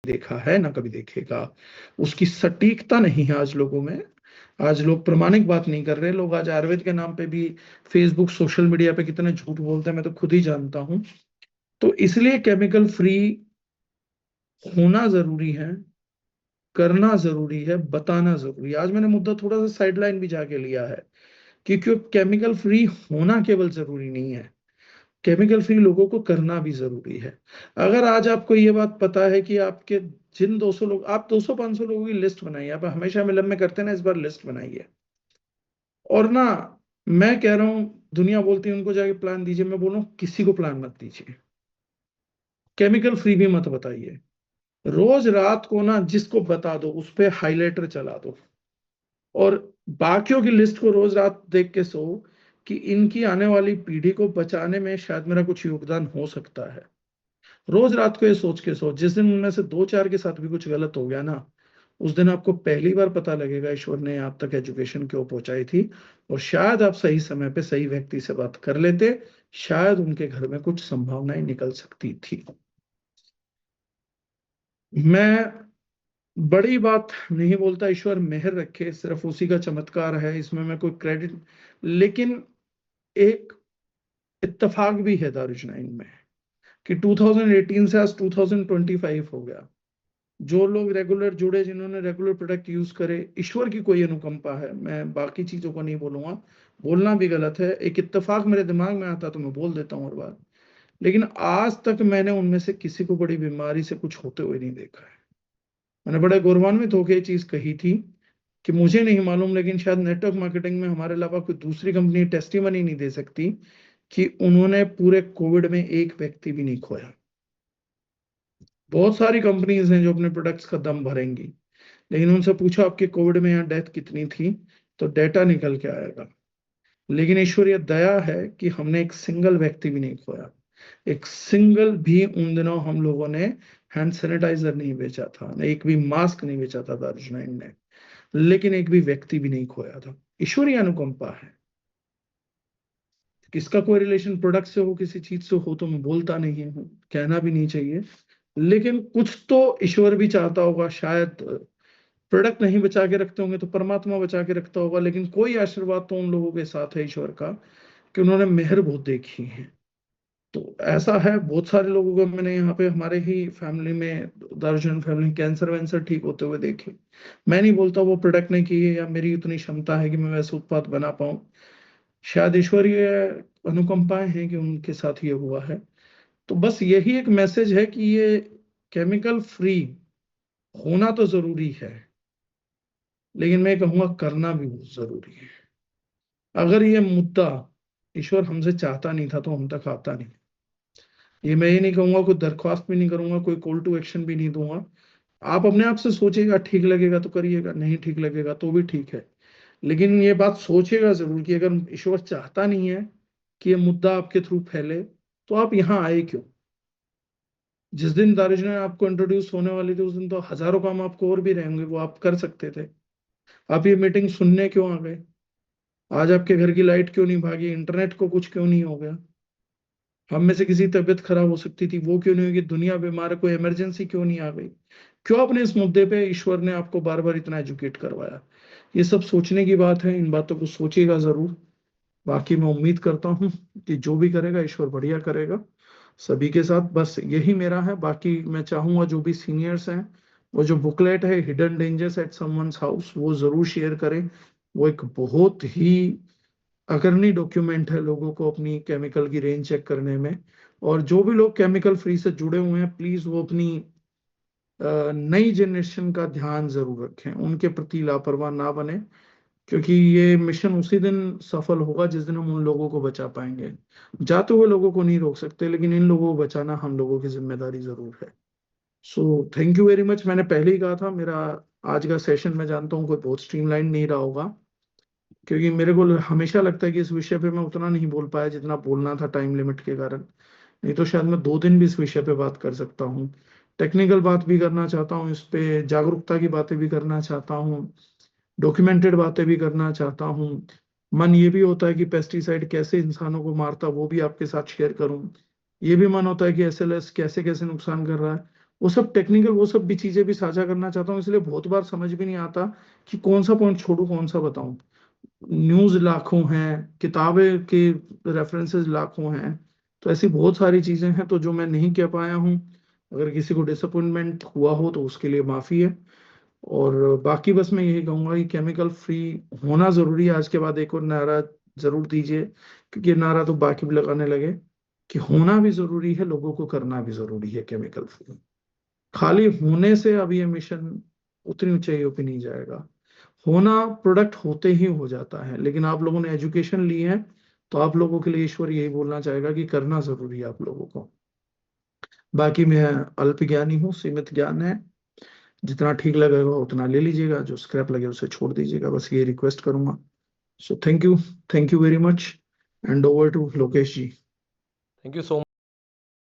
देखा है ना कभी देखेगा। उसकी सटीकता नहीं है आज लोगों में। आज लोग प्रामाणिक बात नहीं कर रहे। लोग आज आयुर्वेद के नाम पे भी फेसबुक सोशल मीडिया पे कितने झूठ बोलते हैं, मैं तो खुद ही जानता हूँ। तो इसलिए केमिकल फ्री होना जरूरी है, करना जरूरी है, बताना जरूरी है। आज मैंने मुद्दा थोड़ा सा साइडलाइन भी जाके लिया है, क्योंकि केमिकल फ्री होना केवल जरूरी नहीं है, केमिकल फ्री लोगों को करना भी जरूरी है। अगर आज आपको ये बात पता है कि आपके जिन 200 लोग, आप 200-500 लोगों की लिस्ट बनाइए। आप हमेशा मिलन में करते हैं ना, इस बार लिस्ट बनाइए। और ना, मैं कह रहा हूं, दुनिया बोलती है उनको जाके प्लान दीजिए, मैं बोल रहा हूं किसी को प्लान मत दीजिए, केमिकल फ्री भी मत बताइए। रोज रात को ना जिसको बता दो उस पे हाईलाइटर चला दो, और बाकियों की लिस्ट को रोज रात देख के सो कि इनकी आने वाली पीढ़ी को बचाने में शायद मेरा कुछ योगदान हो सकता है। रोज रात को ये सोच के सो, जिस दिन उनमें से दो चार के साथ भी कुछ गलत हो गया ना, उस दिन आपको पहली बार पता लगेगा ईश्वर ने आप तक एजुकेशन क्यों पहुंचाई थी। और शायद आप सही समय पे सही व्यक्ति से बात कर लेते, शायद उनके घर में कुछ संभावनाएं निकल सकती थी। मैं बड़ी बात नहीं बोलता, ईश्वर मेहर रखे, सिर्फ उसी का चमत्कार है, इसमें मैं कोई क्रेडिट। लेकिन एक इत्तेफाक भी है दारुजनाइन में कि 2018 से आज 2025 हो गया। जो लोग रेगुलर जुड़े, जिन्होंने रेगुलर प्रोडक्ट यूज करे, ईश्वर की कोई अनुकंपा है, मैं बाकी चीजों को नहीं बोलूंगा, बोलना भी गलत है। एक इत्तेफाक मेरे दिमाग में आता तो मैं बोल देता हूँ हर बार। लेकिन आज तक मैंने उनमें से किसी को बड़ी बीमारी से कुछ होते हुए नहीं देखा है। मैंने बड़े गौरवान्वित होकर ये चीज कही थी कि मुझे नहीं मालूम, लेकिन शायद नेटवर्क मार्केटिंग में हमारे अलावा कोई दूसरी कंपनी टेस्टिमनी नहीं दे सकती कि उन्होंने पूरे कोविड में एक व्यक्ति भी नहीं खोया। बहुत सारी कंपनीज हैं जो अपने प्रोडक्ट्स का दम भरेंगी, लेकिन उनसे पूछो आपके कोविड में यहाँ डेथ कितनी थी, तो डेटा निकल के आएगा। लेकिन ईश्वरीय दया है कि हमने एक सिंगल व्यक्ति भी नहीं खोया। एक सिंगल भी उन दिनों हम लोगों ने हैंड सैनिटाइजर नहीं बेचा था, एक भी मास्क नहीं बेचा था दारुजनाइन ने, लेकिन एक भी व्यक्ति भी नहीं खोया था। ईश्वरीय अनुकंपा है। किसका कोई रिलेशन प्रोडक्ट से हो, किसी चीज से हो, तो मैं बोलता नहीं हूँ, कहना भी नहीं चाहिए। लेकिन कुछ तो ईश्वर भी चाहता होगा शायद। प्रोडक्ट नहीं बचा के रखते होंगे तो परमात्मा बचा के रखता होगा, लेकिन कोई आशीर्वाद तो उन लोगों के साथ है ईश्वर का कि उन्होंने मेहर बहुत देखी है। तो ऐसा है, बहुत सारे लोगों को मैंने यहाँ पे हमारे ही फैमिली में, दर्जन फैमिली, कैंसर वैंसर ठीक होते हुए देखे। मैं नहीं बोलता वो प्रोडक्ट ने किए या मेरी उतनी क्षमता है कि मैं वैसे उत्पाद बना पाऊं, शायद ईश्वरीय अनुकंपाएं हैं कि उनके साथ ये हुआ है। तो बस यही एक मैसेज है कि ये केमिकल फ्री होना तो जरूरी है, लेकिन मैं कहूंगा करना भी बहुत जरूरी है। अगर ये मुद्दा ईश्वर हमसे चाहता नहीं था तो हम तक आता नहीं। ये मैं ये नहीं कहूंगा, कोई दरख्वास्त भी नहीं करूंगा, कोई कॉल टू एक्शन भी नहीं दूंगा। आप अपने आप से सोचिएगा, ठीक लगेगा तो करिएगा, नहीं ठीक लगेगा तो भी ठीक है। लेकिन ये बात सोचिएगा जरूर कि अगर ईश्वर चाहता नहीं है कि ये मुद्दा आपके थ्रू फैले, तो आप यहाँ आए क्यों? जिस दिन दारुजने आपको इंट्रोड्यूस होने वाली थी, उस दिन तो हजारों काम आपको और भी रहेंगे, वो आप कर सकते थे। आप ये मीटिंग सुनने क्यों आ गए? आज आपके घर की लाइट क्यों नहीं भागी? इंटरनेट को कुछ क्यों नहीं हो गया? हम में से किसी की तबीयत खराब हो सकती थी, वो क्यों नहीं होगी? दुनिया बीमार है, कोई इमरजेंसी क्यों नहीं आ गई? क्यों अपने इस मुद्दे पे ईश्वर ने आपको बार बार इतना एजुकेट करवाया? ये सब सोचने की बात है, इन बातों को सोचिएगा जरूर। बाकी मैं उम्मीद करता हूँ कि जो भी करेगा ईश्वर बढ़िया करेगा सभी के साथ। बस यही मेरा है। बाकी मैं चाहूंगा जो भी सीनियर्स हैं, वो जो बुकलेट है hidden dangers at someone's house, वो जरूर शेयर करें। वो एक बहुत ही अग्रणी डॉक्यूमेंट है लोगों को अपनी केमिकल की रेंज चेक करने में। और जो भी लोग केमिकल फ्री से जुड़े हुए हैं, प्लीज वो अपनी नई जनरेशन का ध्यान जरूर रखें, उनके प्रति लापरवाह ना बने, क्योंकि ये मिशन उसी दिन सफल होगा जिस दिन हम उन लोगों को बचा पाएंगे। जाते हुए लोगों को नहीं रोक सकते, लेकिन इन लोगों को बचाना हम लोगों की जिम्मेदारी जरूर है। सो थैंक यू वेरी मच। मैंने पहले ही कहा था, मेरा आज का सेशन मैं जानता हूँ कोई बहुत स्ट्रीमलाइन नहीं रहा होगा, क्योंकि मेरे को हमेशा लगता है कि इस विषय पे मैं उतना नहीं बोल पाया जितना बोलना था टाइम लिमिट के कारण। नहीं तो शायद मैं 2 दिन भी इस विषय पे बात कर सकता हूँ। टेक्निकल बात भी करना चाहता हूँ, इस पे जागरूकता की बातें भी करना चाहता हूँ, डॉक्यूमेंटेड बातें भी करना चाहता हूँ। मन ये भी होता है कि पेस्टिसाइड कैसे इंसानों को मारता, वो भी आपके साथ शेयर करूँ। ये भी मन होता है कि एसएलएस कैसे कैसे नुकसान कर रहा है, वो सब टेक्निकल, वो सब भी चीजें भी साझा करना चाहता हूँ, इसलिए बहुत बार समझ भी नहीं आता कि कौन सा पॉइंट छोड़ू कौन सा बताऊं। न्यूज लाखों हैं, किताबें के रेफरेंसेस लाखों हैं, तो ऐसी बहुत सारी चीजें हैं तो जो मैं नहीं कह पाया हूँ। अगर किसी को डिसअपॉइंटमेंट हुआ हो तो उसके लिए माफी है। और बाकी बस मैं यही कहूंगा कि केमिकल फ्री होना जरूरी है। आज के बाद एक और नारा जरूर दीजिए, क्योंकि ये नारा तो बाकी भी लगाने लगे कि होना भी जरूरी है, लोगों को करना भी जरूरी है केमिकल फ्री। खाली होने से अभी ये मिशन उतनी ऊंचाइयों पे नहीं जाएगा। होना प्रोडक्ट होते ही हो जाता है, लेकिन आप लोगों ने एजुकेशन ली है, तो आप लोगों के लिए ईश्वर यही बोलना चाहेगा कि करना जरूरी है आप लोगों को। बाकी मैं अल्प ज्ञानी हूँ, सीमित ज्ञान है, जितना ठीक लगेगा उतना ले लीजिएगा, जो स्क्रैप लगे उसे छोड़ दीजिएगा, बस ये रिक्वेस्ट करूंगा। So thank you very much, and over to Lokesh ji. Thank you so